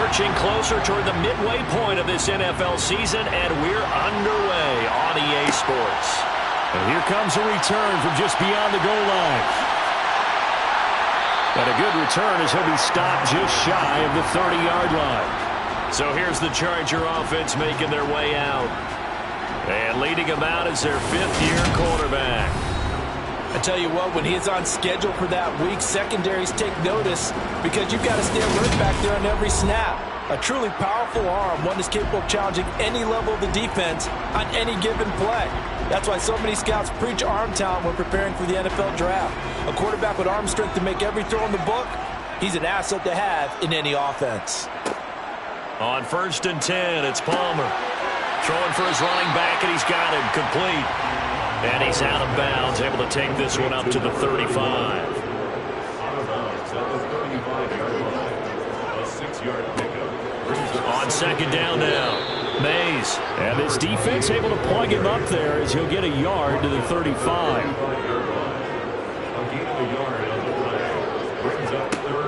Marching closer toward the midway point of this NFL season, and we're underway on EA Sports. And here comes a return from just beyond the goal line. And a good return as he'll be stopped just shy of the 30-yard line. So here's the Charger offense making their way out. And leading them out is their fifth-year quarterback. I tell you what, when he's on schedule for that week, secondaries take notice because you've got to stay alert back there on every snap. A truly powerful arm, one that's capable of challenging any level of the defense on any given play. That's why so many scouts preach arm talent when preparing for the NFL draft. A quarterback with arm strength to make every throw in the book, he's an asset to have in any offense. On 1st and 10, it's Palmer. Throwing for his running back, and he's got him complete. And he's out of bounds, able to take this one up to the 35. On 2nd down now, Mays. And this defense able to plug him up there as he'll get a yard to the 35.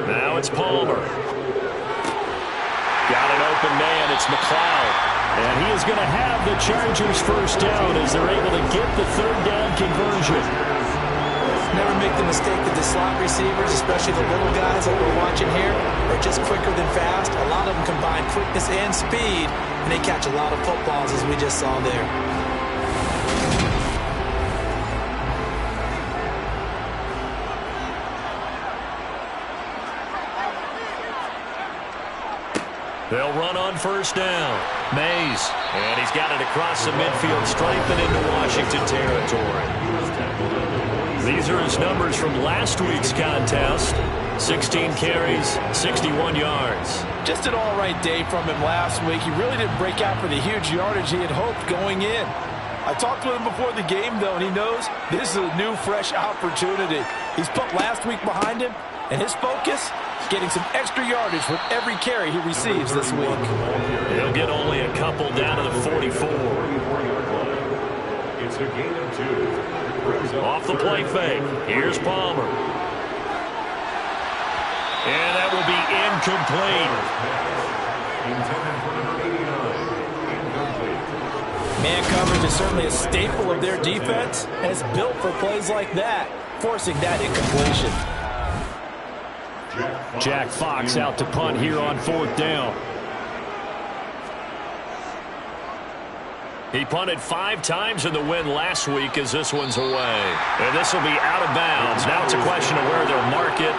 Now it's Palmer. Got an open man, it's McLeod. And he is going to have the Chargers first down as they're able to get the 3rd down conversion. Never make the mistake that the slot receivers, especially the little guys that we're watching here, are just quicker than fast. A lot of them combine quickness and speed, and they catch a lot of footballs, as we just saw there. They'll run on 1st down. Mays. And he's got it across the midfield stripe and into Washington territory. These are his numbers from last week's contest. 16 carries, 61 yards. Just an all-right day from him last week. He really didn't break out for the huge yardage he had hoped going in. I talked to him before the game, though, and he knows this is a new, fresh opportunity. He's put last week behind him, and his focus, getting some extra yardage with every carry he receives this week. He'll get only a couple down to the 44. It's a gain of 2. Off the play fake. Here's Palmer. And that will be incomplete. Man coverage is certainly a staple of their defense, and it's built for plays like that, forcing that incompletion. Jack Fox out to punt here on 4th down. He punted 5 times in the win last week as this one's away. And this will be out of bounds. Now it's a question of where they'll mark it.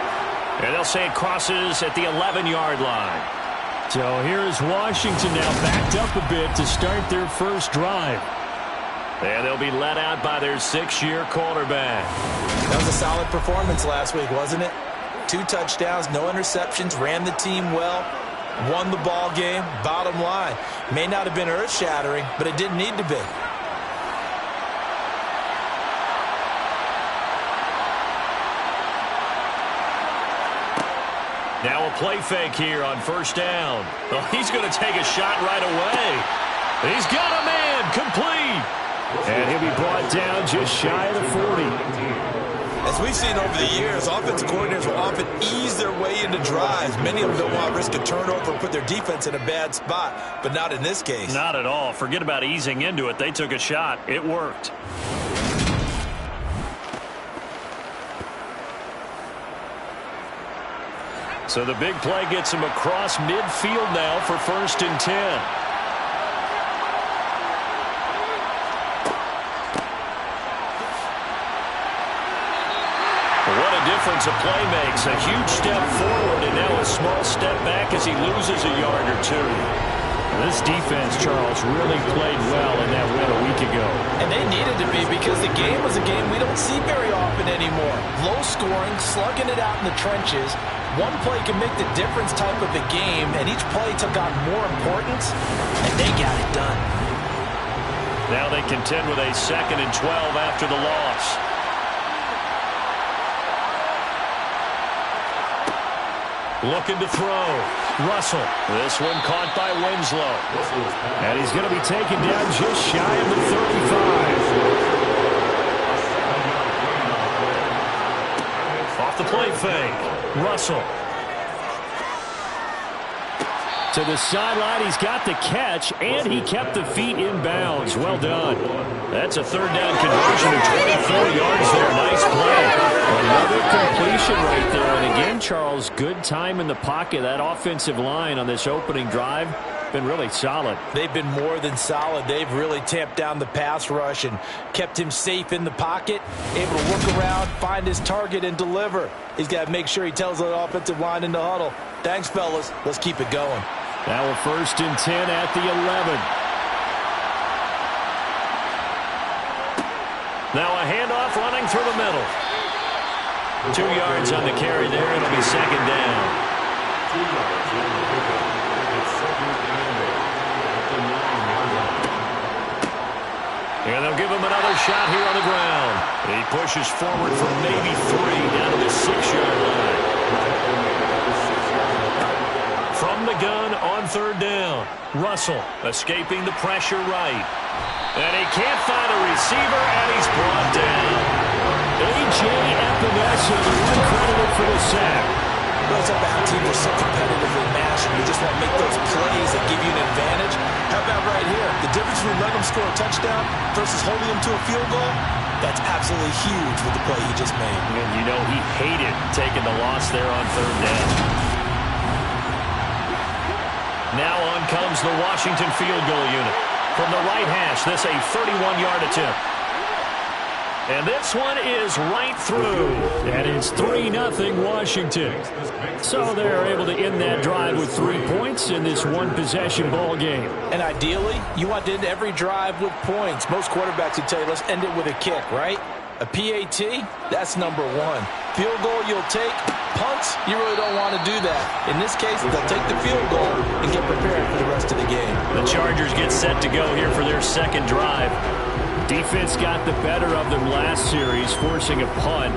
And they'll say it crosses at the 11-yard line. So here's Washington now backed up a bit to start their first drive. And they'll be let out by their 6th-year quarterback. That was a solid performance last week, wasn't it? 2 touchdowns, no interceptions, ran the team well, won the ball game. Bottom line, may not have been earth-shattering, but it didn't need to be. Now a play fake here on 1st down. Well, he's going to take a shot right away. He's got a man complete. And he'll be brought down just shy of the 40. As we've seen over the years, offensive coordinators will often ease their way into drives. Many of them don't want to risk a turnover or put their defense in a bad spot, but not in this case. Not at all. Forget about easing into it. They took a shot. It worked. So the big play gets him across midfield now for 1st and 10. What a difference a play makes. A huge step forward and now a small step back as he loses a yard or 2. This defense, Charles, really played well in that win a week ago. And they needed to be because the game was a game we don't see very often anymore. Low scoring, slugging it out in the trenches. One play can make the difference type of a game, and each play took on more importance, and they got it done. Now they contend with a 2nd and 12 after the loss. Looking to throw. Russell. This one caught by Winslow. And he's going to be taken down just shy of the 35. Off the play fake. Russell. To the sideline, he's got the catch, and he kept the feet in bounds. Well done. That's a third down conversion of 24 yards there. Nice play. Another completion right there. And again, Charles, good time in the pocket. That offensive line on this opening drive been really solid. They've been more than solid. They've really tamped down the pass rush and kept him safe in the pocket, able to look around, find his target, and deliver. He's got to make sure he tells the offensive line in the huddle, thanks, fellas. Let's keep it going. Now a 1st and 10 at the 11. Now a handoff running through the middle. 2 yards on the carry there. It'll be second down. 2 yards on the pickup. It's second down at the 9-yard line. And they'll give him another shot here on the ground. He pushes forward for maybe 3 down to the 6-yard line. From the gun on third down. Russell escaping the pressure right. And he can't find a receiver, and he's brought down. A.J. Epinesa, the one credited for the sack. Those up-out teams are so competitively matched. You just want to make those plays that give you an advantage. How about right here? The difference between letting them score a touchdown versus holding them to a field goal, that's absolutely huge with the play he just made. And you know he hated taking the loss there on third down. Now on comes the Washington field goal unit. From the right hash, this a 31-yard attempt. And this one is right through. And it's 3-0 Washington. So they're able to end that drive with 3 points in this one-possession ball game. And ideally, you want to end every drive with points. Most quarterbacks would tell you, let's end it with a kick, right? A PAT, that's number 1. Field goal you'll take. Punts, you really don't want to do that. In this case, they'll take the field goal and get prepared for the rest of the game. The Chargers get set to go here for their second drive. Defense got the better of them last series, forcing a punt.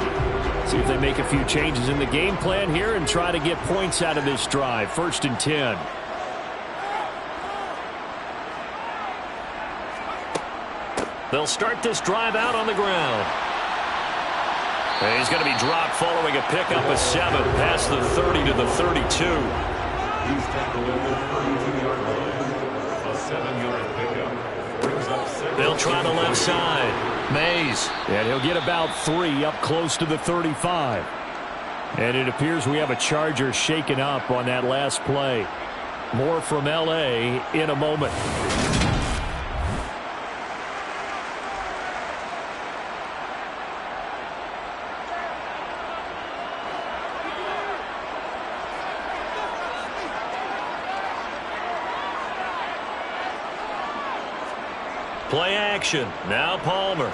See if they make a few changes in the game plan here and try to get points out of this drive. 1st and 10. They'll start this drive out on the ground. And he's going to be dropped following a pickup of 7 past the 30 to the 32. He's tackled at the 32-yard line. A 7-yard pickup. Brings up 7. They'll try the left side. Mays. And he'll get about 3 up close to the 35. And it appears we have a Charger shaken up on that last play. More from L.A. in a moment. Play action. Now Palmer.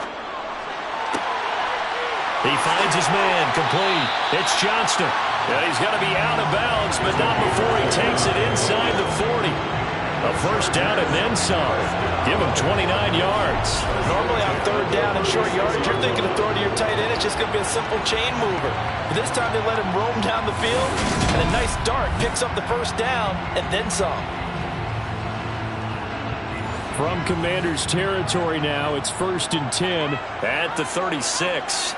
He finds his man. Complete. It's Johnston. And he's going to be out of bounds, but not before he takes it inside the 40. A first down and then some. Give him 29 yards. Normally on third down and short yardage, you're thinking of throwing to your tight end. It's just going to be a simple chain mover. But this time they let him roam down the field, and a nice dart picks up the first down and then some. From Commander's territory now, it's 1st and 10. At the 36.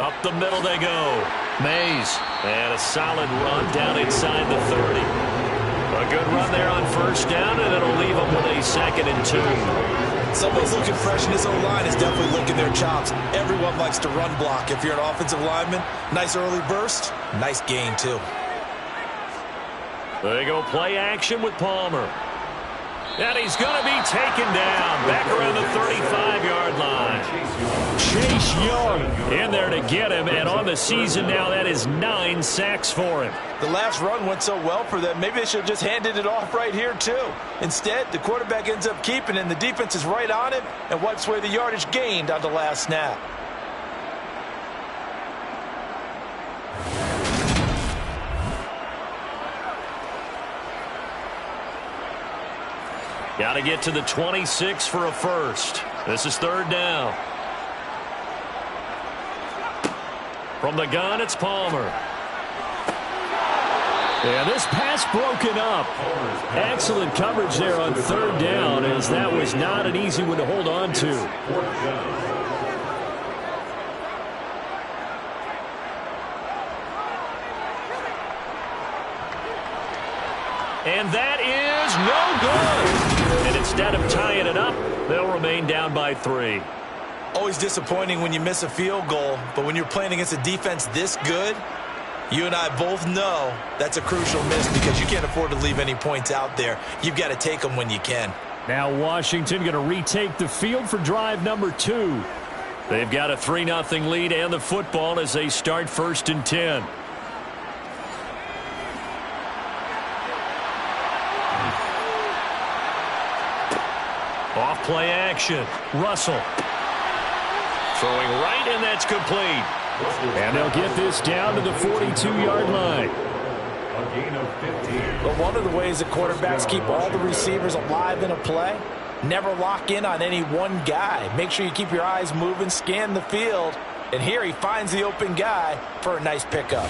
Up the middle they go. Mays. And a solid run down inside the 30. A good run there on first down, and it'll leave them with a 2nd and 2. Someone's looking fresh, and this O-line is definitely licking their chops. Everyone likes to run block. If you're an offensive lineman, nice early burst, nice gain too. They go play action with Palmer. And he's going to be taken down back around the 35-yard line. Chase Young in there to get him, and on the season now, that is 9 sacks for him. The last run went so well for them, maybe they should have just handed it off right here too. Instead, the quarterback ends up keeping it, and the defense is right on him and wipes away the yardage gained on the last snap. Got to get to the 26 for a first. This is third down. From the gun, it's Palmer. Yeah, this pass broken up. Excellent coverage there on third down, as that was not an easy one to hold on to. And that is no good. And instead of tying it up, they'll remain down by 3. Always disappointing when you miss a field goal, but when you're playing against a defense this good, you and I both know that's a crucial miss because you can't afford to leave any points out there. You've got to take them when you can. Now Washington going to retake the field for drive number 2. They've got a 3-0 lead and the football as they start 1st and 10. Off play action. Russell. Throwing right, and that's complete. And they'll get this down to the 42-yard line. A gain of 15. But one of the ways that quarterbacks keep all the receivers alive in a play, never lock in on any one guy. Make sure you keep your eyes moving, scan the field. And here he finds the open guy for a nice pickup.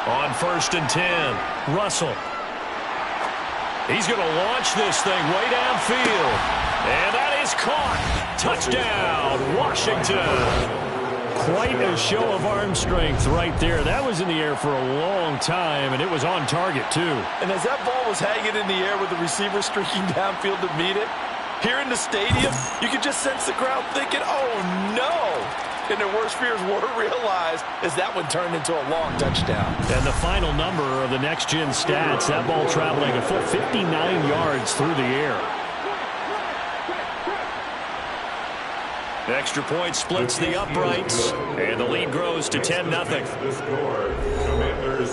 On 1st and 10, Russell. He's going to launch this thing way downfield. And that is caught. Touchdown, Washington. Quite a show of arm strength right there. That was in the air for a long time, and it was on target, too. And as that ball was hanging in the air with the receiver streaking downfield to meet it, here in the stadium, you could just sense the crowd thinking, oh, no. And their worst fears were realized as that one turned into a long touchdown. And the final number of the next-gen stats, that ball traveling a full 59 yards through the air. Extra point splits the uprights, and the lead grows to 10-0.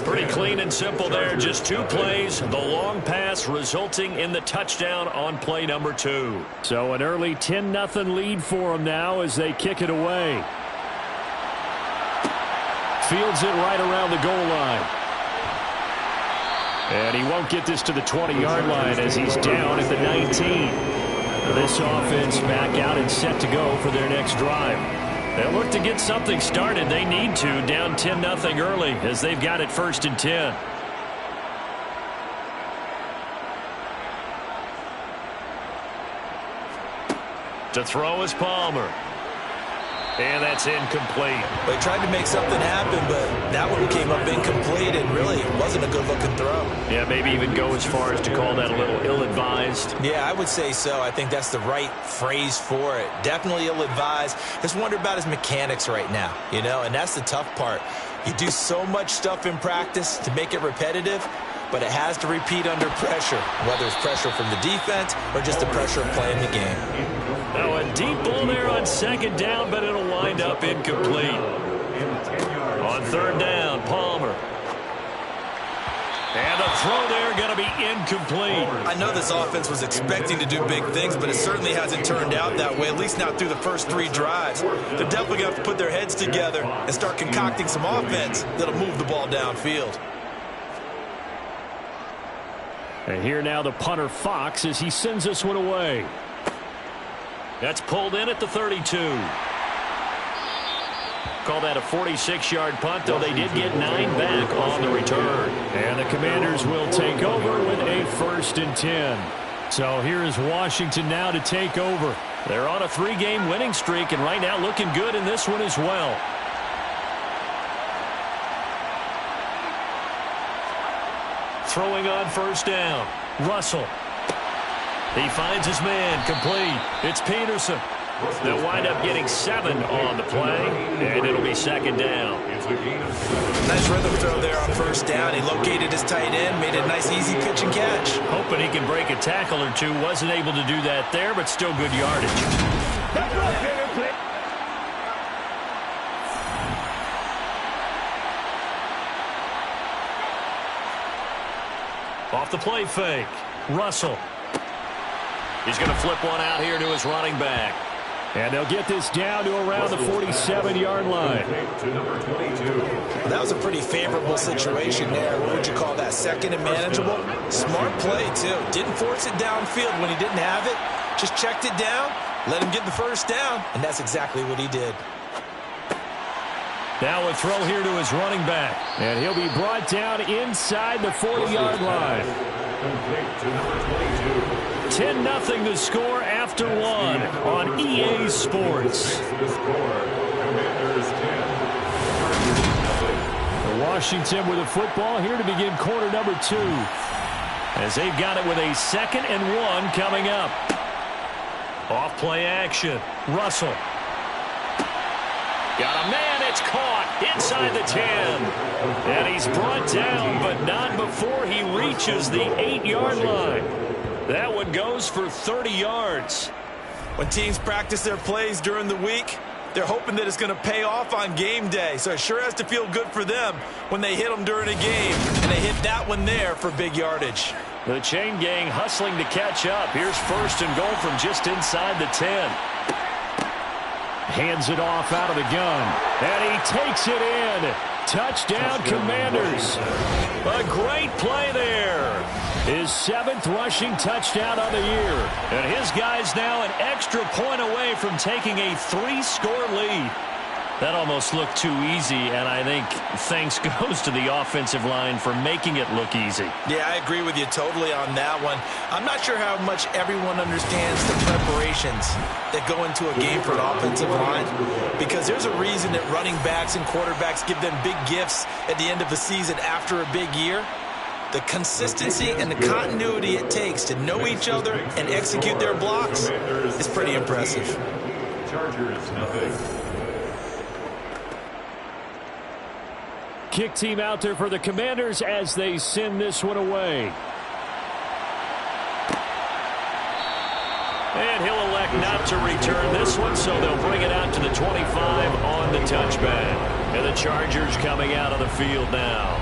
Pretty clean and simple there. Just 2 plays. The long pass resulting in the touchdown on play number 2. So an early 10-0 lead for them now as they kick it away. Fields it right around the goal line. And he won't get this to the 20-yard line as he's down at the 19. This offense back out and set to go for their next drive. They'll look to get something started. They need to, down 10-0 early as they've got it 1st and 10. To throw is Palmer. And that's incomplete. They tried to make something happen, but that one came up incomplete and really wasn't a good-looking throw. Yeah, maybe even go as far as to call that a little ill-advised. Yeah, I would say so. I think that's the right phrase for it. Definitely ill-advised. Just wonder about his mechanics right now, you know, and that's the tough part. You do so much stuff in practice to make it repetitive, but it has to repeat under pressure, whether it's pressure from the defense or just the pressure of playing the game. Now a deep ball there on 2nd down, but it'll wind up incomplete. On 3rd down, Palmer. And a throw there going to be incomplete. I know this offense was expecting to do big things, but it certainly hasn't turned out that way, at least not through the first 3 drives. They're definitely going to have to put their heads together and start concocting some offense that'll move the ball downfield. And here now the punter Fox as he sends this one away. That's pulled in at the 32. Call that a 46-yard punt, though they did get 9 back on the return. And the Commanders will take over with a 1st and 10. So here is Washington now to take over. They're on a 3-game winning streak, and right now looking good in this one as well. Throwing on 1st down. Russell. He finds his man, complete. It's Peterson. They'll wind up getting 7 on the play, and it'll be 2nd down. Nice rhythm throw there on 1st down. He located his tight end, made a nice easy pitch and catch. Hoping he can break a tackle or two. Wasn't able to do that there, but still good yardage. Off the play fake. Russell. He's going to flip one out here to his running back. And they'll get this down to around the 47-yard line. That was a pretty favorable situation there. What would you call that? 2nd and manageable? Smart play, too. Didn't force it downfield when he didn't have it. Just checked it down, let him get the 1st down, and that's exactly what he did. Now a throw here to his running back. And he'll be brought down inside the 40-yard line. 10-0 the score after one on EA Sports. The score, Commanders 10. Washington with the football here to begin quarter number 2. As they've got it with a 2nd and 1 coming up. Off play action. Russell. Got a man. It's caught inside the 10. And he's brought down, but not before he reaches the 8-yard line. That one goes for 30 yards. When teams practice their plays during the week, they're hoping that it's going to pay off on game day. So it sure has to feel good for them when they hit them during a game. And they hit that one there for big yardage. The chain gang hustling to catch up. Here's 1st and goal from just inside the 10. Hands it off out of the gun. And he takes it in. Touchdown, Commanders. A great play there. His 7th rushing touchdown on the year. And his guy's now an extra point away from taking a 3-score lead. That almost looked too easy, and I think thanks goes to the offensive line for making it look easy. Yeah, I agree with you totally on that one. I'm not sure how much everyone understands the preparations that go into a game for an offensive line, because there's a reason that running backs and quarterbacks give them big gifts at the end of the season after a big year. The consistency and the continuity it takes to know each other and execute their blocks is pretty impressive. Chargers, 0. Kick team out there for the Commanders as they send this one away. And he'll elect not to return this one, so they'll bring it out to the 25 on the touchback. And the Chargers coming out of the field now.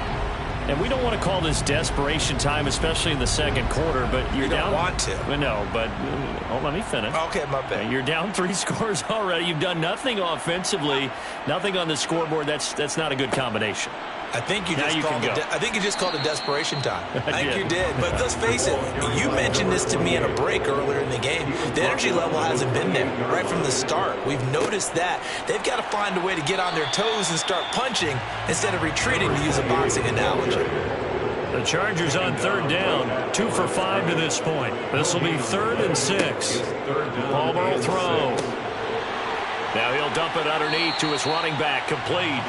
And we don't want to call this desperation time, especially in the second quarter, but you're down. You don't want to. No, but let me finish. Okay, my bad. You're down 3 scores already. You've done nothing offensively, nothing on the scoreboard. That's not a good combination. I think you just called it desperation time. I think you did. But let's face it, you mentioned this to me in a break earlier in the game. The energy level hasn't been there right from the start. We've noticed that. They've got to find a way to get on their toes and start punching instead of retreating, to use a boxing analogy. The Chargers on 3rd down, 2 for 5 to this point. This will be 3rd and 6. Palmer will throw. Now he'll dump it underneath to his running back, complete.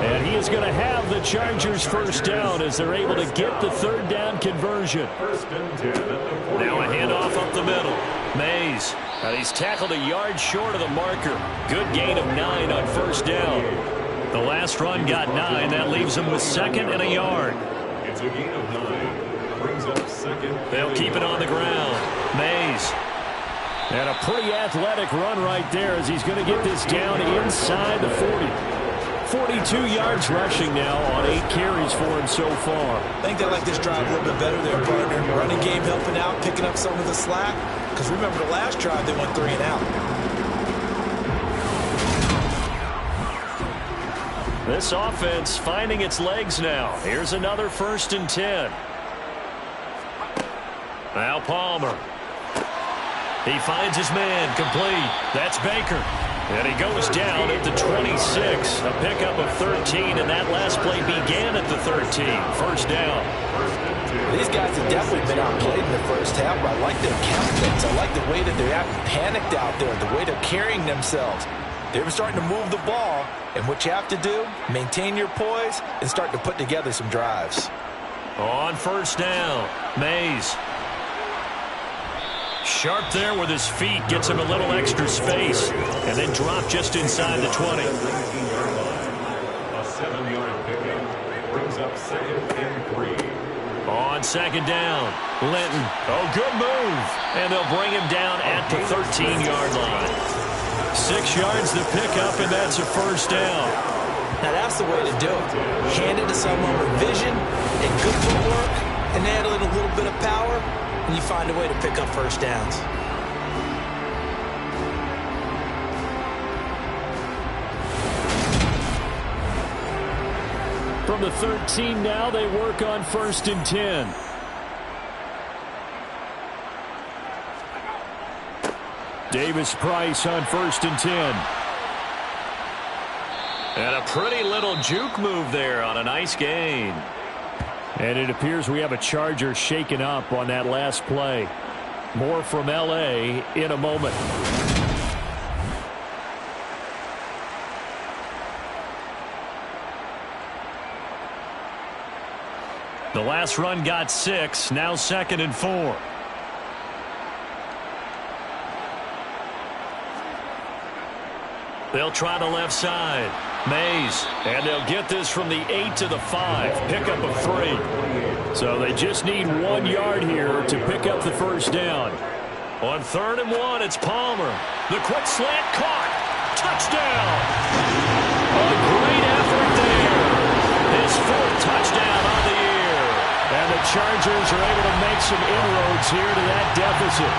And he is going to have the Chargers 1st down as they're able to get the 3rd down conversion. Now a handoff up the middle. Mays. And he's tackled a yard short of the marker. Good gain of 9 on 1st down. The last run got 9. That leaves him with 2nd and a yard. It's a gain of 9. Brings up 2nd. They'll keep it on the ground. Mays. And a pretty athletic run right there as he's going to get this down inside the 40. 42 yards rushing now on 8 carries for him so far. I think they like this drive a little bit better there, partner. Running game helping out, picking up some of the slack. Because remember the last drive, they went 3 and out. This offense finding its legs now. Here's another 1st and 10. Now Palmer. He finds his man, complete. That's Baker. And he goes down at the 26. A pickup of 13, and that last play began at the 13. 1st down. These guys have definitely been outplayed in the first half, but I like their confidence. I like the way that they're acting panicked out there, the way they're carrying themselves. They're starting to move the ball, and what you have to do, maintain your poise and start to put together some drives. On 1st down, Mays. Sharp there with his feet, gets him a little extra space, and then drop just inside the 20. A 7-yard pickup brings up 2nd and 3. On 2nd down, Linton. Oh, good move. And they'll bring him down at the 13-yard line. 6 yards the pickup, and that's a 1st down. Now that's the way to do it. Hand it to someone with vision and good footwork, and add a little bit of power, and you find a way to pick up 1st downs. From the 13 now, they work on 1st and 10. Davis Price on 1st and 10. And a pretty little juke move there on a nice gain. And it appears we have a Charger shaken up on that last play. More from LA in a moment. The last run got 6, now 2nd and 4. They'll try the left side. Mays, and they'll get this from the 8 to the 5. Pickup of 3. So they just need 1 yard here to pick up the first down. On 3rd and 1, it's Palmer. The quick slant caught. Touchdown. A great effort there. His 4th touchdown on the year. And the Chargers are able to make some inroads here to that deficit.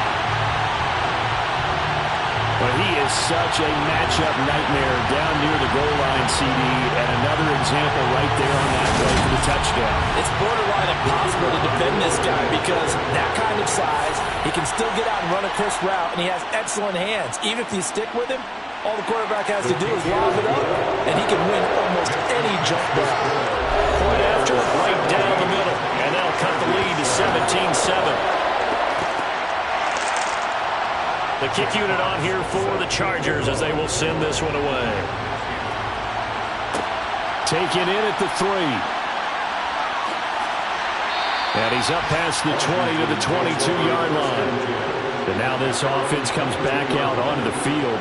But he is such a matchup nightmare down near the goal line, CD, and another example right there on that play for the touchdown. It's borderline impossible to defend this guy because that kind of size, he can still get out and run a crisp route, and he has excellent hands. Even if you stick with him, all the quarterback has to do is lob it up, and he can win almost any jump ball. Point after, right down the middle, and that'll cut the lead to 17-7. The kick unit on here for the Chargers as they will send this one away. Taken in at the 3. And he's up past the 20 to the 22-yard line. And now this offense comes back out onto the field.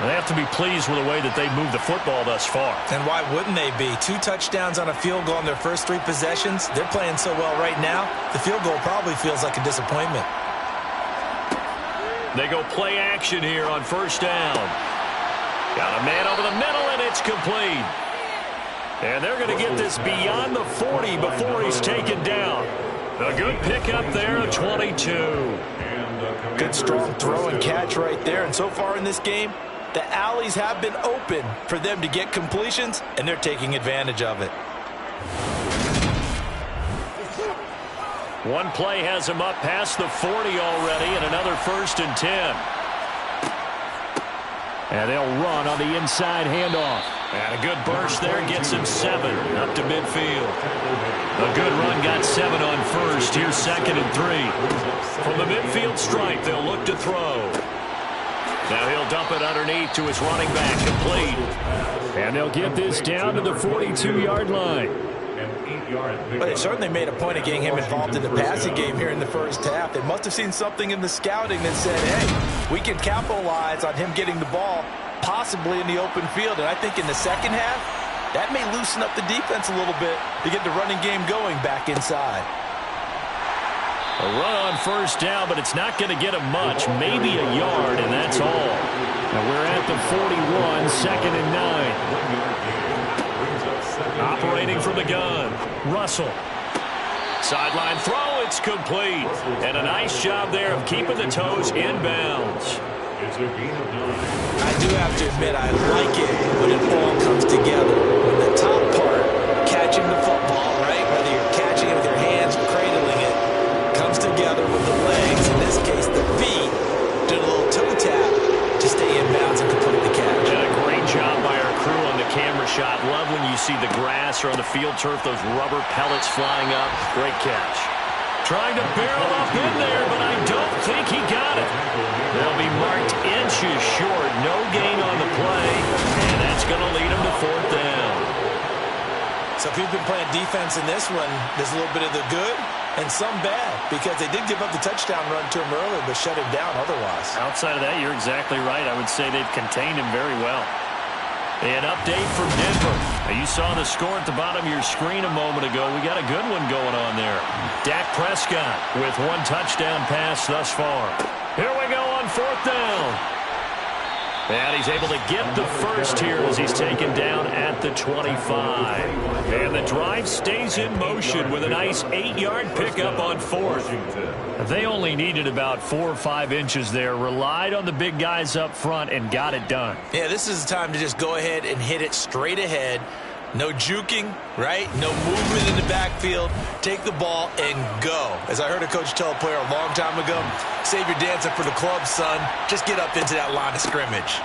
They have to be pleased with the way that they've moved the football thus far. And why wouldn't they be? 2 touchdowns on a field goal in their first 3 possessions. They're playing so well right now, the field goal probably feels like a disappointment. They go play action here on 1st down. Got a man over the middle, and it's complete. And they're going to get this beyond the 40 before he's taken down. A good pickup there of 22. Good strong throw and catch right there. And so far in this game, the alleys have been open for them to get completions, and they're taking advantage of it. One play has him up past the 40 already, and another 1st and 10. And they'll run on the inside handoff. And a good burst there gets him 7 up to midfield. A good run got 7 on 1st. Here's 2nd and 3. From the midfield stripe, they'll look to throw. Now he'll dump it underneath to his running back, complete. And they'll get this down to the 42-yard line. But they certainly made a point of getting him involved in the passing game here in the first half. They must have seen something in the scouting that said, hey, we can capitalize on him getting the ball possibly in the open field. And I think in the second half, that may loosen up the defense a little bit to get the running game going back inside. A run on 1st down, but it's not going to get him much. Maybe a yard, and that's all. Now we're at the 41, 2nd and 9. Operating from the gun, Russell. Sideline throw, it's complete. And a nice job there of keeping the toes inbounds. I do have to admit, I like it when it all comes together. When the top part, catching the football, right, whether you're catching it with your hands or cradling it, comes together with the legs, in this case the feet, did a little toe tap to stay in bounds and complete the catch. And a great job by our crew on the camera shot. Love when you see the grass or on the field turf, those rubber pellets flying up. Great catch. Trying to barrel up in there, but I don't think he got it. They'll be marked inches short. No gain on the play, and that's going to lead them to 4th down. So if you've been playing defense in this one, there's a little bit of the good and some bad, because they did give up the touchdown run to him earlier, but shut him down otherwise. Outside of that, you're exactly right. I would say they've contained him very well. An update from Denver. Now, you saw the score at the bottom of your screen a moment ago. We got a good one going on there. Dak Prescott with 1 touchdown pass thus far. Here we go on 4th down. And he's able to get the first here as he's taken down at the 25. And the drive stays in motion with a nice 8-yard pickup on 4th. They only needed about 4 or 5 inches there, relied on the big guys up front, and got it done. Yeah, this is the time to just go ahead and hit it straight ahead. No juking, right? No movement in the backfield. Take the ball and go. As I heard a coach tell a player a long time ago, save your dancing for the club, son. Just get up into that line of scrimmage.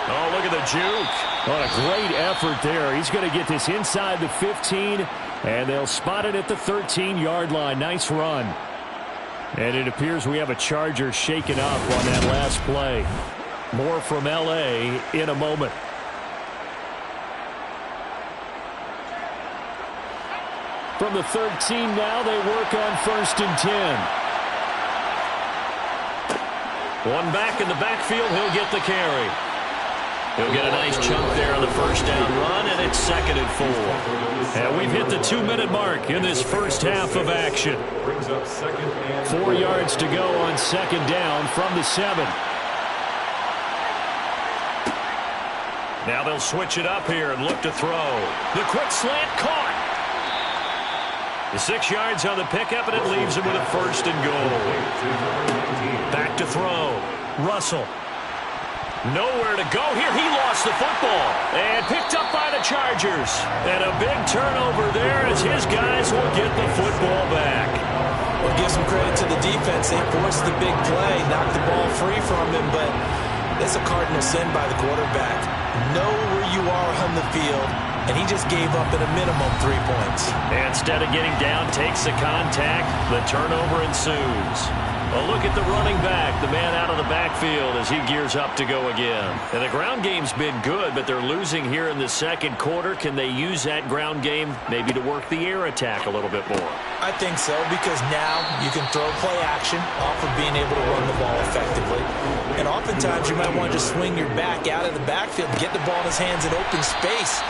Oh, look at the juke. What a great effort there. He's going to get this inside the 15, and they'll spot it at the 13-yard line. Nice run. And it appears we have a Charger shaken up on that last play. More from LA in a moment. From the 13 now, they work on 1st and 10. One back in the backfield, he'll get the carry. He'll get a nice chunk there on the first down run, and it's 2nd and 4. And we've hit the 2-minute mark in this first half of action. 4 yards to go on 2nd down from the 7. Now they'll switch it up here and look to throw. The quick slant caught. The 6 yards on the pickup, and it leaves him with a 1st and goal. Back to throw. Russell. Nowhere to go here. He lost the football and picked up by the Chargers. And a big turnover there as his guys will get the football back. Well, give some credit to the defense. They forced the big play, knocked the ball free from him, but that's a cardinal sin by the quarterback. Know where you are on the field, and he just gave up at a minimum 3 points. And instead of getting down, takes the contact. The turnover ensues. A look at the running back, the man out of the backfield as he gears up to go again. And the ground game's been good, but they're losing here in the 2nd quarter. Can they use that ground game maybe to work the air attack a little bit more? I think so, because now you can throw play action off of being able to run the ball effectively. And oftentimes you might want to just swing your back out of the backfield and get the ball in his hands in open space.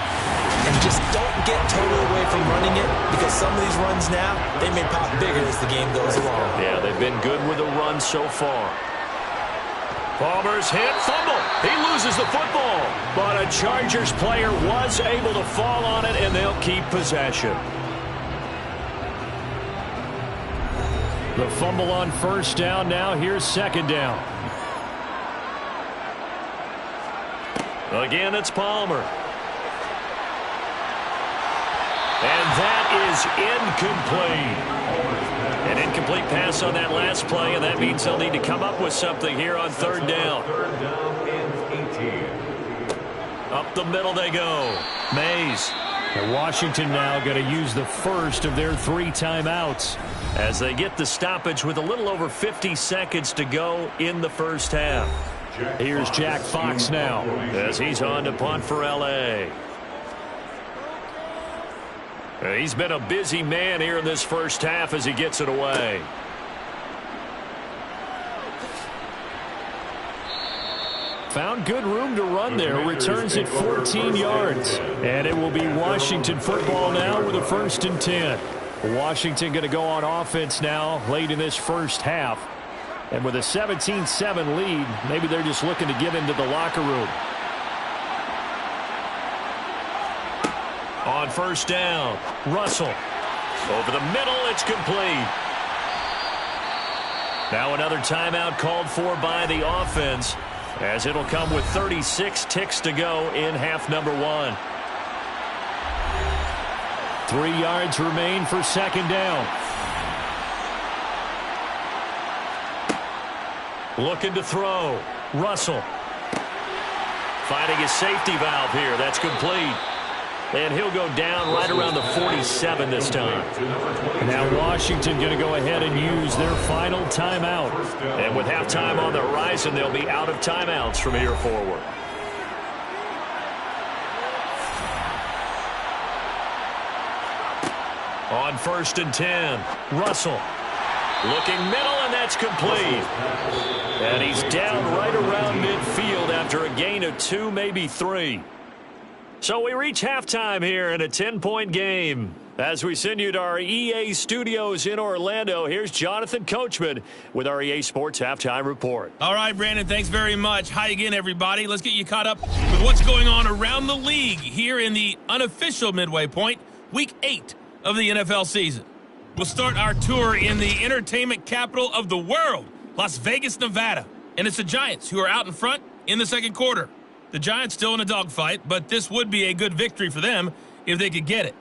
And just don't get totally away from running it, because some of these runs now, they may pop bigger as the game goes along. Yeah, they've been good with a run so far. Palmer's hit, fumble. He loses the football. But a Chargers player was able to fall on it, and they'll keep possession. The fumble on 1st down. Now here's 2nd down. Again, it's Palmer. And that is incomplete. An incomplete pass on that last play, and that means they'll need to come up with something here on 3rd down. Up the middle they go. Mays. And Washington now going to use the first of their 3 timeouts as they get the stoppage with a little over 50 seconds to go in the first half. Here's Jack Fox now as he's on to punt for LA. He's been a busy man here in this first half as he gets it away. Found good room to run there. Returns it 14 yards. And it will be Washington football now with a 1st and 10. Washington going to go on offense now late in this first half. And with a 17-7 lead, maybe they're just looking to get into the locker room. On 1st down, Russell. Over the middle, it's complete. Now another timeout called for by the offense, as it'll come with 36 ticks to go in half number 1. 3 yards remain for 2nd down. Looking to throw. Russell. Finding his safety valve here. That's complete. And he'll go down right around the 47 this time. Now Washington going to go ahead and use their final timeout. And with halftime on the horizon, they'll be out of timeouts from here forward. On 1st and 10, Russell. Looking middle, and that's complete. And he's down right around midfield after a gain of 2, maybe 3. So we reach halftime here in a 10-point game. As we send you to our EA studios in Orlando, here's Jonathan Coachman with our EA Sports Halftime Report. All right, Brandon, thanks very much. Hi again, everybody. Let's get you caught up with what's going on around the league here in the unofficial midway point, Week 8 of the NFL season. We'll start our tour in the entertainment capital of the world, Las Vegas, Nevada. And it's the Giants who are out in front in the 2nd quarter. The Giants still in a dogfight, but this would be a good victory for them if they could get it.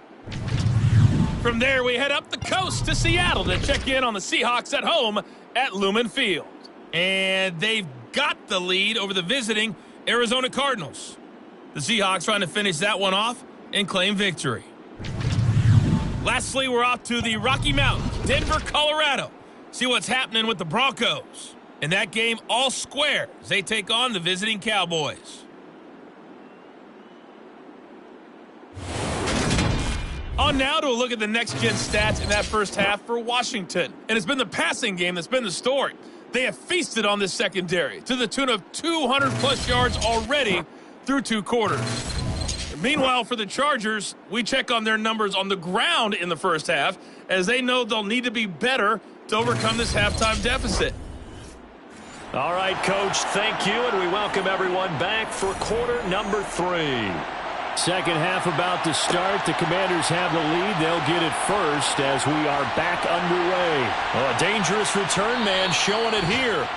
From there, we head up the coast to Seattle to check in on the Seahawks at home at Lumen Field. And they've got the lead over the visiting Arizona Cardinals. The Seahawks trying to finish that one off and claim victory. Lastly, we're off to the Rocky Mountains, Denver, Colorado, see what's happening with the Broncos. In that game, all square as they take on the visiting Cowboys. On now to a look at the next-gen stats in that first half for Washington. And it's been the passing game that's been the story. They have feasted on this secondary to the tune of 200-plus yards already through 2 quarters. Meanwhile, for the Chargers, we check on their numbers on the ground in the first half as they know they'll need to be better to overcome this halftime deficit. All right, Coach, thank you, and we welcome everyone back for quarter number 3. Second half about to start. The Commanders have the lead. They'll get it first as we are back underway. Oh, a dangerous return man showing it here.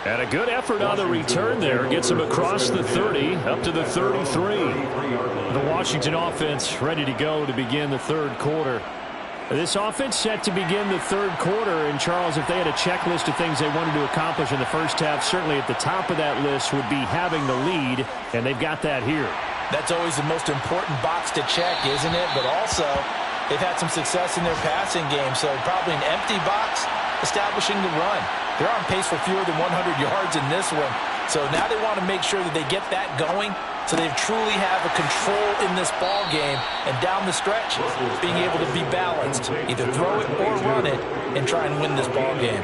And a good effort on the return there. Gets him across the 30, up to the 33. The Washington offense ready to go to begin the third quarter. This offense set to begin the third quarter. And, Charles, if they had a checklist of things they wanted to accomplish in the first half, certainly at the top of that list would be having the lead, and they've got that here. That's always the most important box to check, isn't it? But also, they've had some success in their passing game, so probably an empty box establishing the run. They're on pace for fewer than 100 yards in this one. So now they want to make sure that they get that going so they truly have a control in this ball game and down the stretch, being able to be balanced, either throw it or run it and try and win this ball game.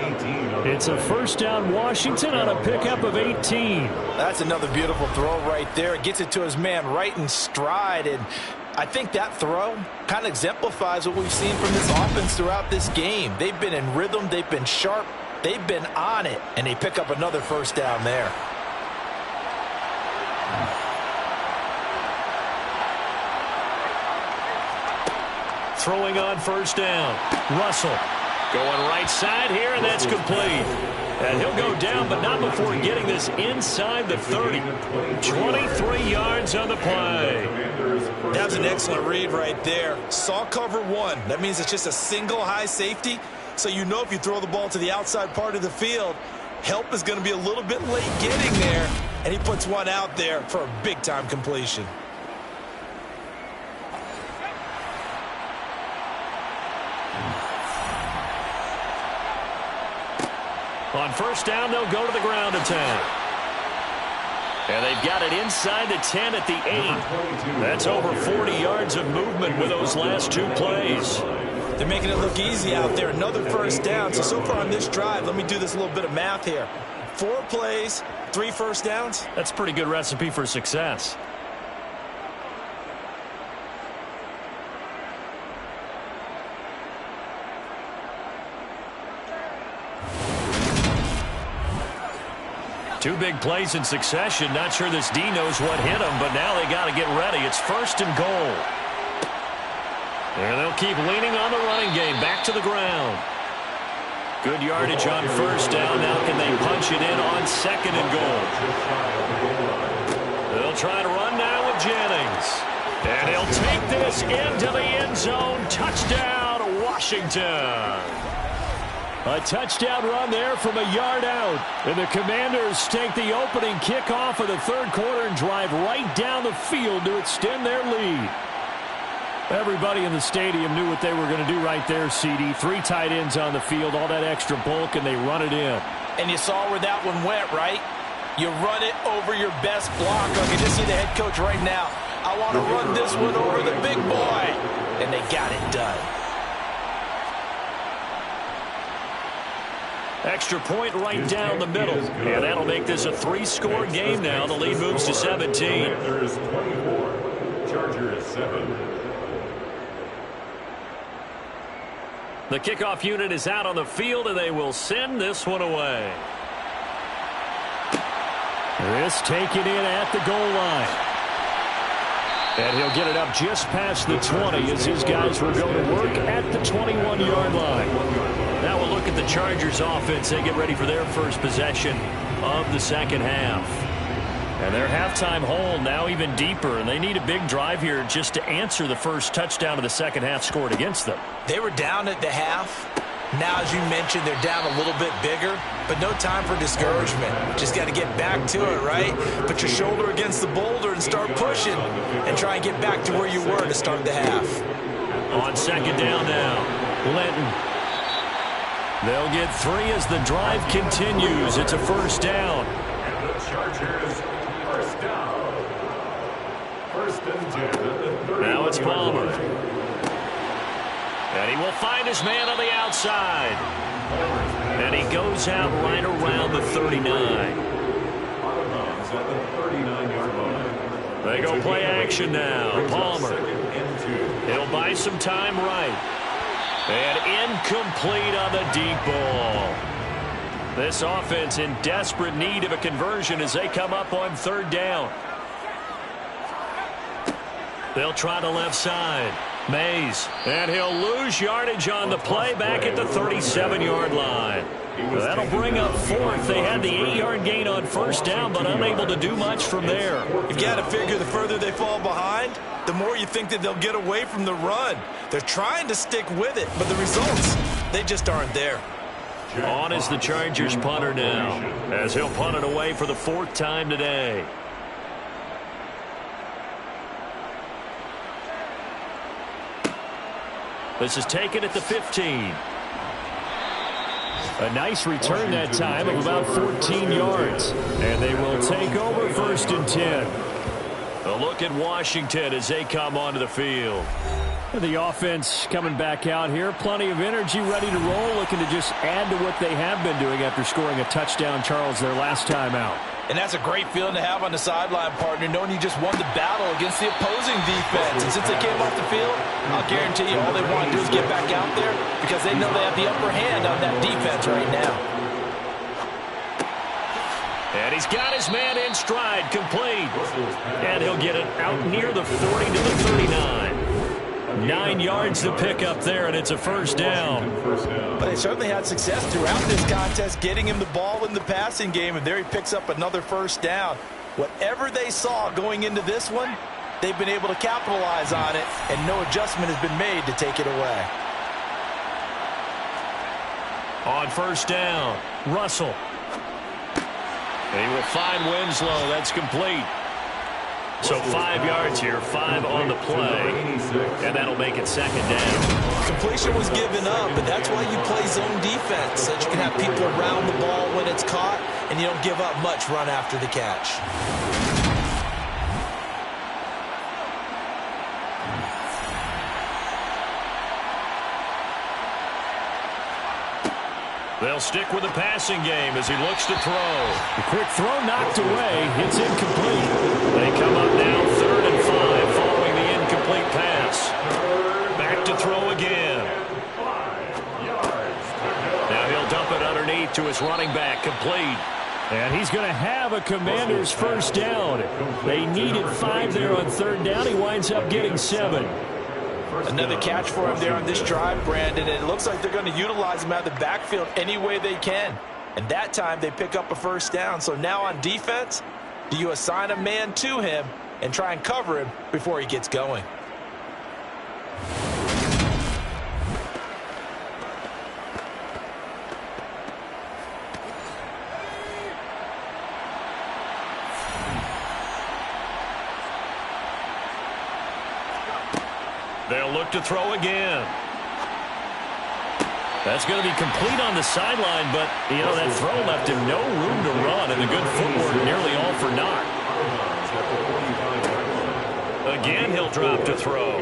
It's a first down Washington on a pickup of 18. That's another beautiful throw right there. It gets it to his man right in stride, and I think that throw kind of exemplifies what we've seen from this offense throughout this game. They've been in rhythm, they've been sharp, they've been on it, and they pick up another first down there. Throwing on first down. Russell going right side here, and that's complete. And he'll go down, but not before getting this inside the 30. 23 yards on the play. That's an excellent read right there. Saw cover 1. That means it's just a single high safety. So you know if you throw the ball to the outside part of the field, help is going to be a little bit late getting there. And he puts one out there for a big-time completion. On first down, they'll go to the ground attack. And they've got it inside the 10 at the 8. That's over 40 yards of movement with those last 2 plays. They're making it look easy out there. Another first down. So far on this drive, let me do this little bit of math here. 4 plays, 3 first downs. That's a pretty good recipe for success. Two big plays in succession. Not sure this D knows what hit him, but now they got to get ready. It's first and goal. And they'll keep leaning on the running game. Back to the ground. Good yardage on first down. Now can they punch it in on second and goal? They'll try to run now with Jennings. And he'll take this into the end zone. Touchdown, Washington. A touchdown run there from a yard out. And the Commanders take the opening kickoff of the third quarter and drive right down the field to extend their lead. Everybody in the stadium knew what they were going to do right there, CD. 3 tight ends on the field, all that extra bulk, and they run it in. And you saw where that one went, right? You run it over your best block. I can just see the head coach right now. I want to run this one over the big boy. And they got it done. Extra point right down the middle. And that'll make this a 3-score game now. The lead moves to 17. Commanders 24, Chargers 7. The kickoff unit is out on the field, and they will send this one away. This taken in at the goal line. And he'll get it up just past the 20 as his guys will go to work at the 21-yard line. Now we'll look at the Chargers offense. They get ready for their first possession of the second half. And their halftime hole now even deeper, and they need a big drive here just to answer the first touchdown of the second half scored against them. They were down at the half. Now, as you mentioned, they're down a little bit bigger, but no time for discouragement. Just got to get back to it, right? Put your shoulder against the boulder and start pushing and try and get back to where you were to start the half. On second down now, Linton. They'll get 3 as the drive continues. It's a first down. And the Chargers, first down. First and 10. Now it's Palmer. And he will find his man on the outside. And he goes out right around the 39. At the 39-yard line. They go play action now. Palmer. He'll buy some time right. And incomplete on the deep ball. This offense in desperate need of a conversion as they come up on third down. They'll try the left side. Mays. And he'll lose yardage on the play back at the 37-yard line. That'll bring up fourth. They had the 8-yard gain on first down, but unable to do much from there. You've got to figure the further they fall behind, the more you think that they'll get away from the run. They're trying to stick with it, but the results, they just aren't there. On is the Chargers punter now, as he'll punt it away for the 4th time today. This is taken at the 15. A nice return that time of about 14 yards. And they will take over 1st and 10. A look at Washington as they come onto the field. The offense coming back out here. Plenty of energy, ready to roll, looking to just add to what they have been doing after scoring a touchdown, Charles, their last time out. And that's a great feeling to have on the sideline, partner, knowing you just won the battle against the opposing defense. And since they came off the field, I'll guarantee you all they want to do is get back out there because they know they have the upper hand on that defense right now. And he's got his man in stride, complete. And he'll get it out near the 40 to the 39. 9 yards to pick up there, and it's a first down. But they certainly had success throughout this contest getting him the ball in the passing game, and there he picks up another first down. Whatever they saw going into this one, they've been able to capitalize on it, and no adjustment has been made to take it away. On first down, Russell. He will find Winslow. That's complete. So 5 yards here, 5 on the play, and that'll make it second down. Completion was given up, but that's why you play zone defense, so that you can have people around the ball when it's caught, and you don't give up much run after the catch. They'll stick with the passing game as he looks to throw. The quick throw knocked away. It's incomplete. They come up now 3rd and 5 following the incomplete pass. Back to throw again. Now he'll dump it underneath to his running back, complete. And he's going to have a Commander's first down. They needed 5 there on 3rd down. He winds up getting 7. Another catch for him there on this drive, Brandon, and it looks like they're going to utilize him out of the backfield any way they can. And that time they pick up a first down. So now on defense, do you assign a man to him and try and cover him before he gets going? They'll look to throw again. That's going to be complete on the sideline, but, you know, that throw left him no room to run, and the good footwork nearly all for naught. Again, he'll drop to throw.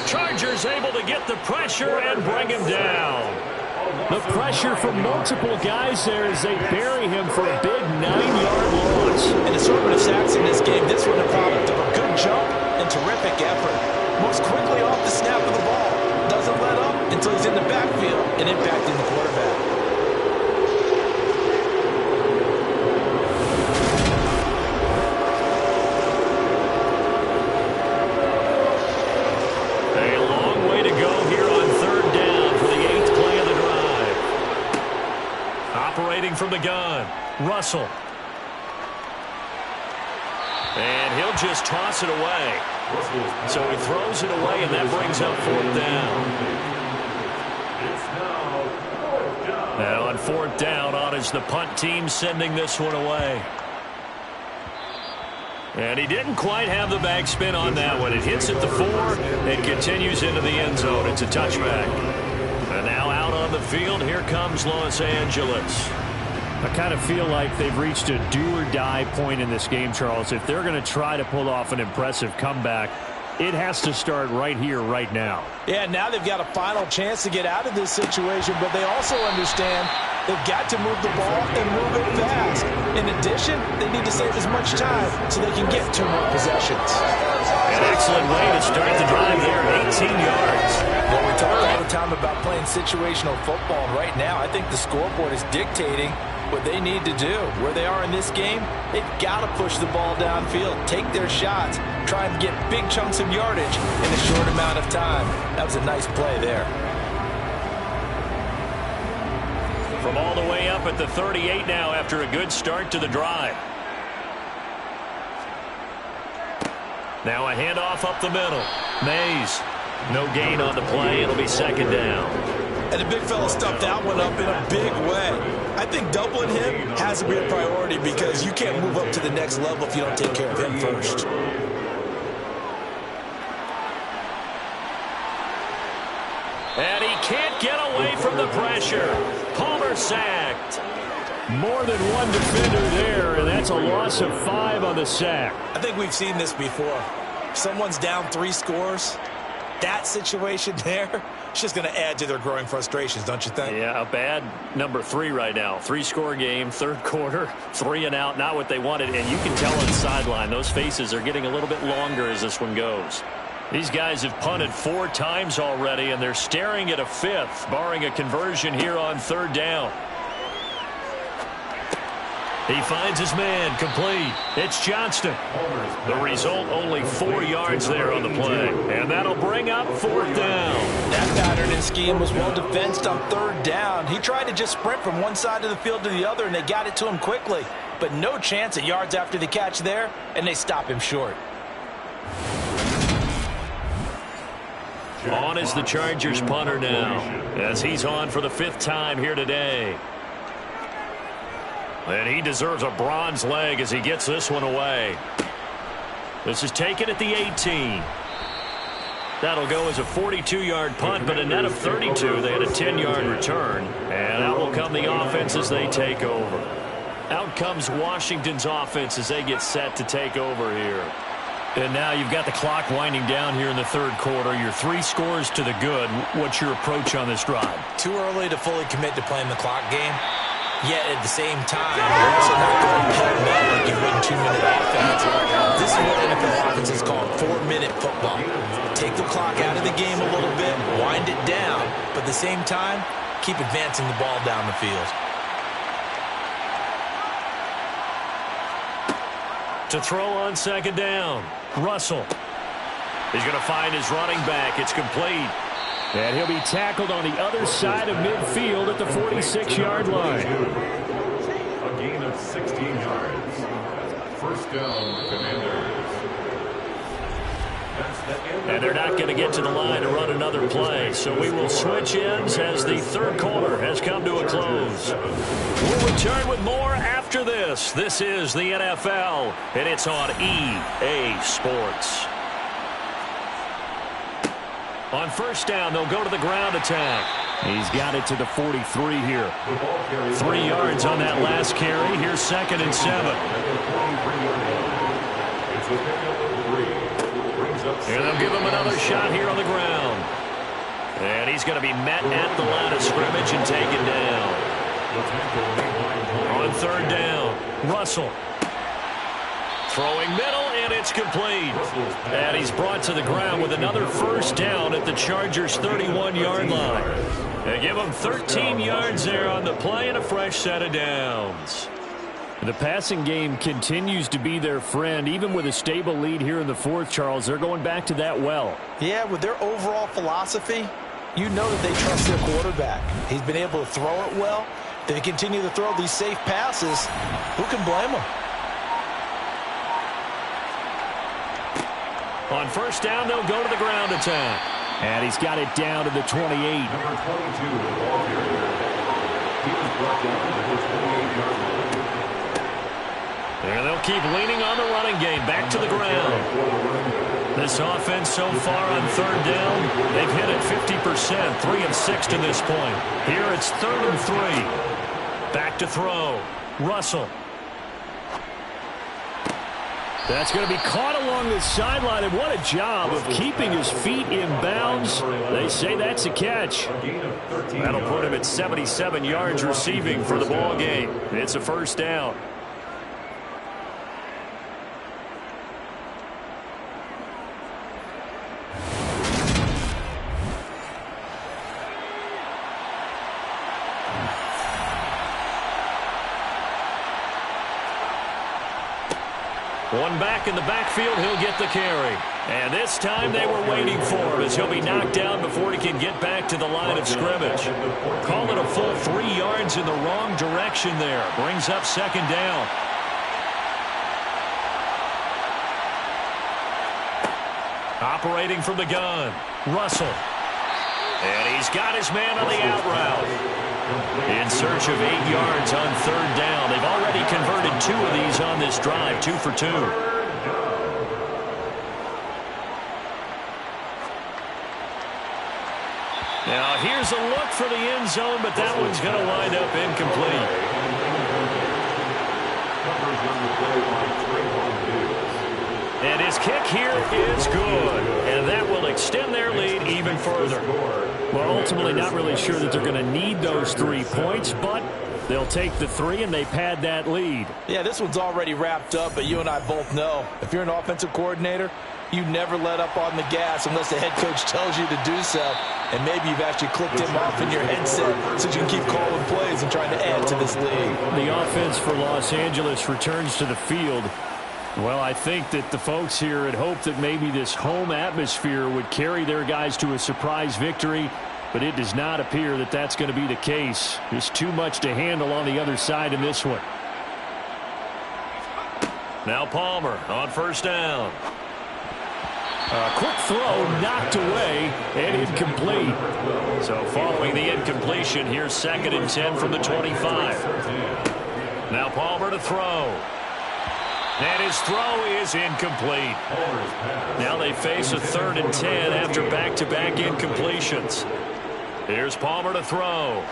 Chargers able to get the pressure and bring him down. The pressure from multiple guys there as they bury him for a big 9-yard loss. An assortment of sacks in this game. This one a product of a good jump and terrific effort. Moves quickly off the snap of the ball. Doesn't let up until he's in the backfield and impacting the quarterback. A long way to go here on 3rd down for the 8th play of the drive. Operating from the gun, Russell. And he'll just toss it away. So he throws it away, and that brings up 4th down. Now on 4th down, on is the punt team sending this one away. And he didn't quite have the backspin on that one. It hits at the 4 and continues into the end zone. It's a touchback. And now out on on the field. Here comes Los Angeles. I kind of feel like they've reached a do-or-die point in this game, Charles. If they're going to try to pull off an impressive comeback, it has to start right here, right now. Yeah, now they've got a final chance to get out of this situation, but they also understand they've got to move the ball and move it fast. In addition, they need to save as much time so they can get 2 more possessions. An excellent way to start the drive there, 18 yards. Well, we talk all the time about playing situational football. Right now, I think the scoreboard is dictating what they need to do. Where they are in this game, they've got to push the ball downfield, take their shots, try and get big chunks of yardage in a short amount of time. That was a nice play there. From all the way up at the 38 now after a good start to the drive. Now a handoff up the middle. Mays, no gain on the play. It'll be 2nd down. And the big fella stuffed that one up in a big way. I think doubling him has to be a priority because you can't move up to the next level if you don't take care of him first. And he can't get away from the pressure. Palmer sacked. More than one defender there, and that's a loss of 5 on the sack. I think we've seen this before. Someone's down 3 scores. That situation there, it's just going to add to their growing frustrations, don't you think? Yeah, a bad number 3 right now. 3-score game, 3rd quarter, 3 and out, not what they wanted. And you can tell on the sideline, those faces are getting a little bit longer as this one goes. These guys have punted 4 times already, and they're staring at a 5th, barring a conversion here on 3rd down. He finds his man, complete. It's Johnston. The result, only 4 yards there on the play. And that'll bring up 4th down. That pattern and scheme was well defensed on 3rd down. He tried to just sprint from one side of the field to the other, and they got it to him quickly. But no chance at yards after the catch there, and they stop him short. On is the Chargers punter now, as he's on for the 5th time here today. And he deserves a bronze leg as he gets this one away. This is taken at the 18. That'll go as a 42-yard punt, but a net of 32. They had a 10-yard return. And out will come the offense as they take over. Out comes Washington's offense as they get set to take over here. And now you've got the clock winding down here in the 3rd quarter. You're 3 scores to the good. What's your approach on this drive? Too early to fully commit to playing the clock game. Yet at the same time, you're also not going pell-mell like you would in 2-minute offense. This is what NFL offenses call 4-minute football. Take the clock out of the game a little bit, wind it down, but at the same time, keep advancing the ball down the field. To throw on 2nd down, Russell. He's going to find his running back. It's complete. And he'll be tackled on the other side of midfield at the 46-yard line. A gain of 16 yards. 1st down, Commanders. And they're not going to get to the line to run another play. So we will switch ends as the 3rd quarter has come to a close. We'll return with more after this. This is the NFL, and it's on EA Sports. On 1st down, they'll go to the ground attack. He's got it to the 43 here. 3 yards on that last carry. Here's 2nd and 7. And they'll give him another shot here on the ground. And he's going to be met at the line of scrimmage and taken down. On 3rd down, Russell. Throwing middle, and it's complete. And he's brought to the ground with another 1st down at the Chargers' 31-yard line. They give him 13 yards there on the play and a fresh set of downs. The passing game continues to be their friend. Even with a stable lead here in the 4th, Charles, they're going back to that well. Yeah, with their overall philosophy, you know that they trust their quarterback. He's been able to throw it well. If they continue to throw these safe passes, who can blame them? On 1st down, they'll go to the ground attack. And he's got it down to the 28. Number 22, the ball carrier. He was brought down to the 28-yard line. And they'll keep leaning on the running game. Back to the ground. This offense so far on third down, they've hit it 50%, 3 of 6 to this point. Here it's 3rd and 3. Back to throw. Russell. That's going to be caught along the sideline, and what a job of keeping his feet in bounds. They say that's a catch. That'll put him at 77 yards receiving for the ball game. It's a first down. One back in the backfield, he'll get the carry. And this time they were waiting for him as he'll be knocked down before he can get back to the line of scrimmage. Call it a full 3 yards in the wrong direction there. Brings up 2nd down. Operating from the gun, Russell. And he's got his man on the out route. In search of 8 yards on 3rd down. They've already converted 2 of these on this drive, 2 for 2. Now here's a look for the end zone, but that one's going to wind up incomplete. And his kick here is good. And that will extend their lead even further. Well, ultimately not really sure that they're going to need those 3 points, but they'll take the 3 and they've had that lead. Yeah, this one's already wrapped up, but you and I both know if you're an offensive coordinator, you never let up on the gas unless the head coach tells you to do so. And maybe you've actually clicked him off in your headset so you can keep calling plays and trying to add to this lead. The offense for Los Angeles returns to the field. Well, I think that the folks here had hoped that maybe this home atmosphere would carry their guys to a surprise victory, but it does not appear that that's going to be the case. There's too much to handle on the other side in this one. Now Palmer on 1st down. A quick throw knocked away and incomplete. So following the incompletion, here's 2nd and 10 from the 25. Now Palmer to throw. And his throw is incomplete. Now they face a 3rd and 10 after back-to-back incompletions. Here's Palmer to throw.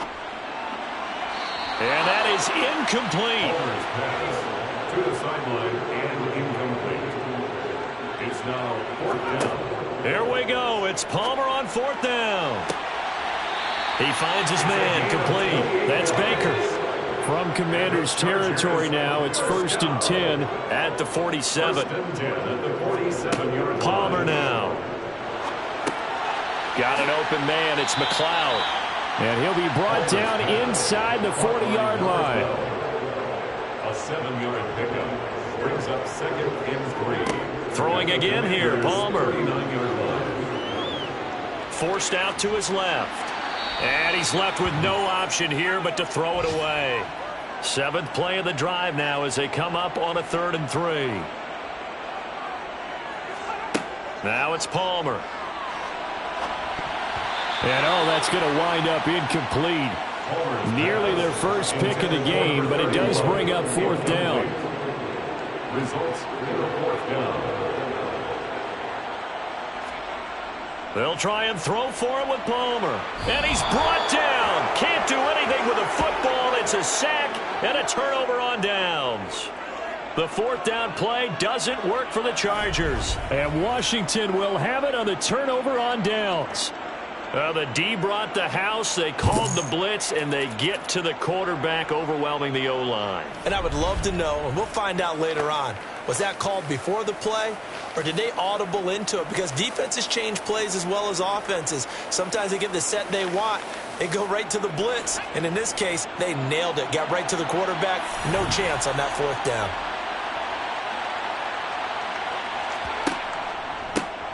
And that is incomplete. To the sideline and incomplete. It's now 4th down. Here we go. It's Palmer on 4th down. He finds his man complete. That's Baker. From Commander's territory now, it's 1st and 10 at the 47. Palmer now. Got an open man. It's McLeod. And he'll be brought down inside the 40-yard line. A 7-yard pickup brings up 2nd and 3. Throwing again here, Palmer. Forced out to his left. And he's left with no option here but to throw it away. 7th play of the drive now as they come up on a 3rd and 3. Now it's Palmer. And that's going to wind up incomplete. Nearly their first pick of the game, but it does bring up 4th down. Results in the 4th down. They'll try and throw for him with Palmer. And he's brought down. Can't do anything with a football. It's a sack and a turnover on downs. The 4th down play doesn't work for the Chargers. And Washington will have it on the turnover on downs. The D brought the house. They called the blitz, and they get to the quarterback, overwhelming the O-line. And I would love to know, and we'll find out later on, was that called before the play, or did they audible into it? Because defenses change plays as well as offenses. Sometimes they get the set they want. They go right to the blitz. And in this case, they nailed it. Got right to the quarterback. No chance on that 4th down.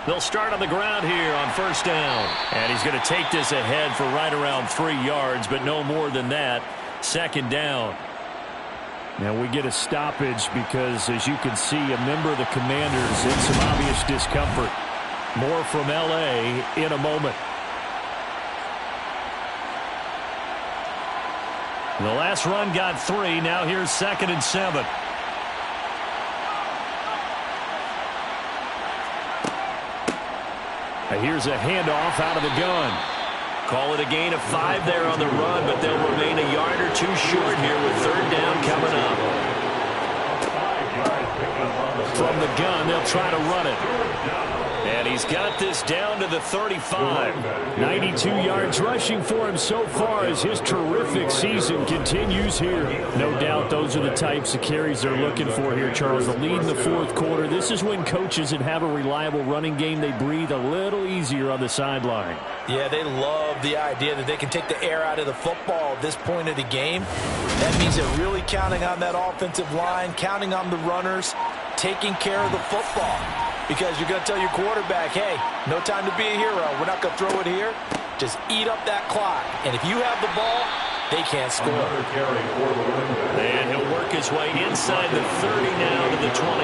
They'll start on the ground here on 1st down. And he's going to take this ahead for right around 3 yards, but no more than that. 2nd down. Now we get a stoppage because, as you can see, a member of the Commanders in some obvious discomfort. More from L.A. in a moment. The last run got 3. Now here's 2nd and 7. And here's a handoff out of the gun. Call it a gain of 5 there on the run, but they'll remain a yard or two short here with third down coming up. From the gun, they'll try to run it. And he's got this down to the 35. 92 yards rushing for him so far as his terrific season continues here. No doubt those are the types of carries they're looking for here, Charles. The lead in the fourth quarter. This is when coaches that have a reliable running game, they breathe a little easier on the sideline. Yeah, they love the idea that they can take the air out of the football at this point of the game. That means they're really counting on that offensive line, counting on the runners, taking care of the football. Because you're going to tell your quarterback, hey, no time to be a hero. We're not going to throw it here. Just eat up that clock. And if you have the ball, they can't score. And he'll work his way inside the 30 now to the 28.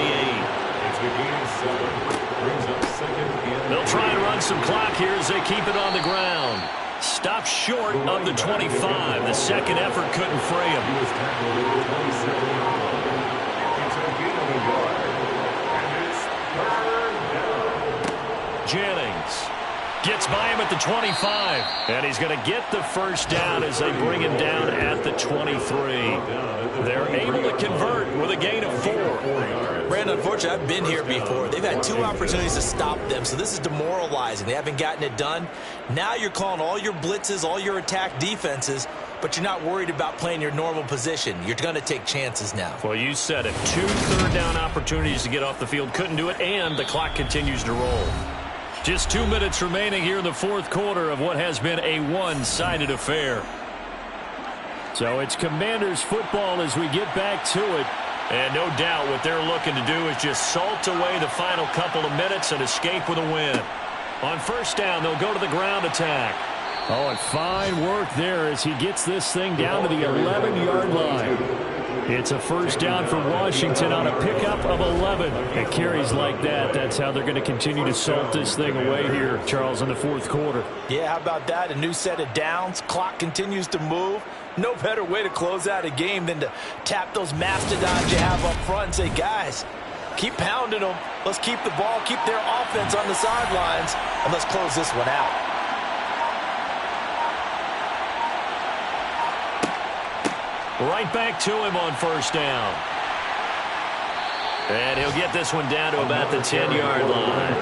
They'll try and run some clock here as they keep it on the ground. Stop short of the 25. The second effort couldn't fray him. Jennings gets by him at the 25. And he's going to get the first down as they bring him down at the 23. They're able to convert with a gain of 4. Brandon, unfortunately, I've been here before. They've had 2 opportunities to stop them, so this is demoralizing. They haven't gotten it done. Now you're calling all your blitzes, all your attack defenses, but you're not worried about playing your normal position. You're going to take chances now. Well, you said it. 2 third-down opportunities to get off the field. Couldn't do it, and the clock continues to roll. Just 2 minutes remaining here in the fourth quarter of what has been a one-sided affair. So it's Commanders football as we get back to it. And no doubt what they're looking to do is just salt away the final couple of minutes and escape with a win. On first down, they'll go to the ground attack. Oh, and fine work there as he gets this thing down to the 11-yard line. It's a first down for Washington on a pickup of 11. And carries like that, that's how they're going to continue to salt this thing away here, Charles, in the fourth quarter. Yeah, how about that? A new set of downs. Clock continues to move. No better way to close out a game than to tap those mastodons you have up front and say, guys, keep pounding them. Let's keep the ball, keep their offense on the sidelines, and let's close this one out. Right back to him on first down. And he'll get this one down to about the 10-yard line.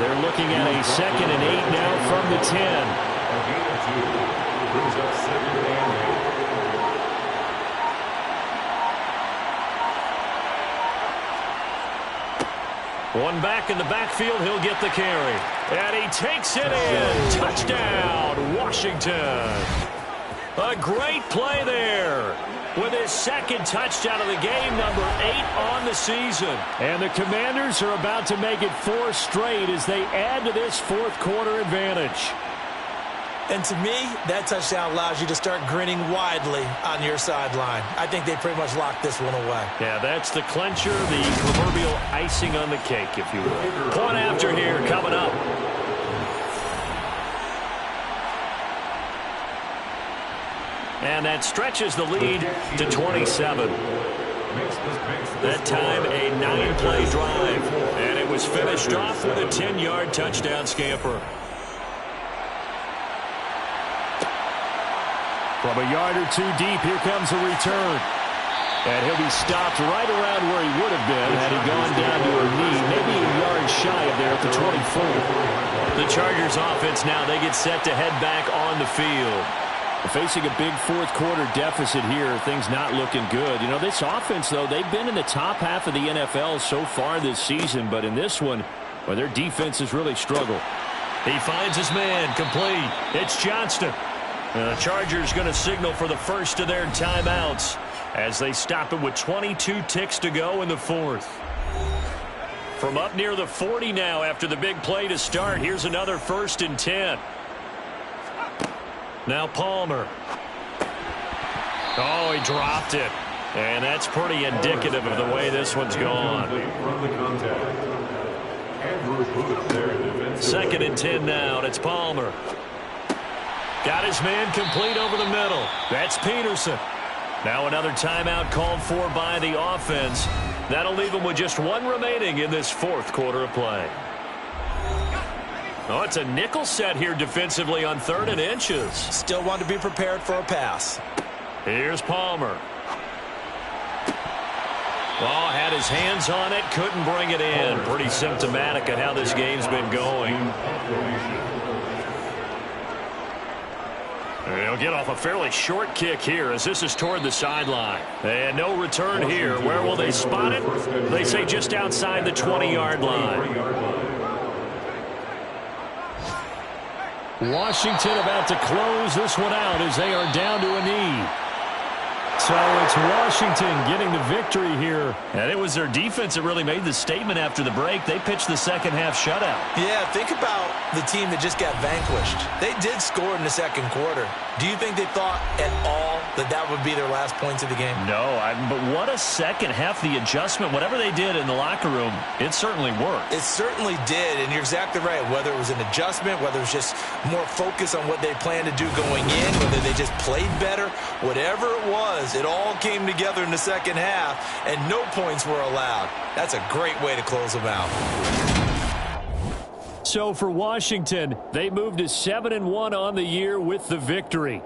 They're looking at a 2nd and 8 now from the 10. One back in the backfield, he'll get the carry. And he takes it in. Touchdown, Washington. A great play there with his 2nd touchdown of the game, number 8 on the season. And the Commanders are about to make it 4 straight as they add to this fourth quarter advantage. And to me, that touchdown allows you to start grinning widely on your sideline. I think they pretty much locked this one away. Yeah, that's the clincher, the proverbial icing on the cake, if you will. Point after here coming up. And that stretches the lead to 27. That time, a 9-play drive. And it was finished off with a 10-yard touchdown scamper. From a yard or 2 deep, here comes a return. And he'll be stopped right around where he would have been had he gone down to a knee, maybe a yard shy of there at the 24. The Chargers offense now, they get set to head back on the field. Facing a big fourth quarter deficit here, things not looking good. You know, this offense, though, they've been in the top half of the NFL so far this season, but in this one, well, their defense has really struggled. He finds his man, complete. It's Johnston. The Chargers going to signal for the first of their timeouts as they stop it with 22 ticks to go in the fourth. From up near the 40 now after the big play to start, here's another 1st and 10. Now Palmer. Oh, he dropped it. And that's pretty indicative of the way this one's gone. 2nd and 10 now, and it's Palmer. Got his man complete over the middle. That's Peterson. Now another timeout called for by the offense. That'll leave him with just 1 remaining in this fourth quarter of play. Oh, it's a nickel set here defensively on 3rd and inches. Still want to be prepared for a pass. Here's Palmer. Oh, had his hands on it, couldn't bring it in. Pretty symptomatic of how this game's been going. He'll get off a fairly short kick here as this is toward the sideline. And no return here. Where will they spot it? They say just outside the 20-yard line. Washington about to close this one out as they are down to a knee. So it's Washington getting the victory here. And it was their defense that really made the statement after the break. They pitched the second half shutout. Yeah, think about the team that just got vanquished. They did score in the second quarter. Do you think they thought at all that that would be their last points of the game? No, but what a second half. The adjustment, whatever they did in the locker room, it certainly worked. It certainly did, and you're exactly right. Whether it was an adjustment, whether it was just more focus on what they planned to do going in, whether they just played better, whatever it was, it all came together in the second half, and no points were allowed. That's a great way to close them out. So for Washington, they moved to 7-1 on the year with the victory.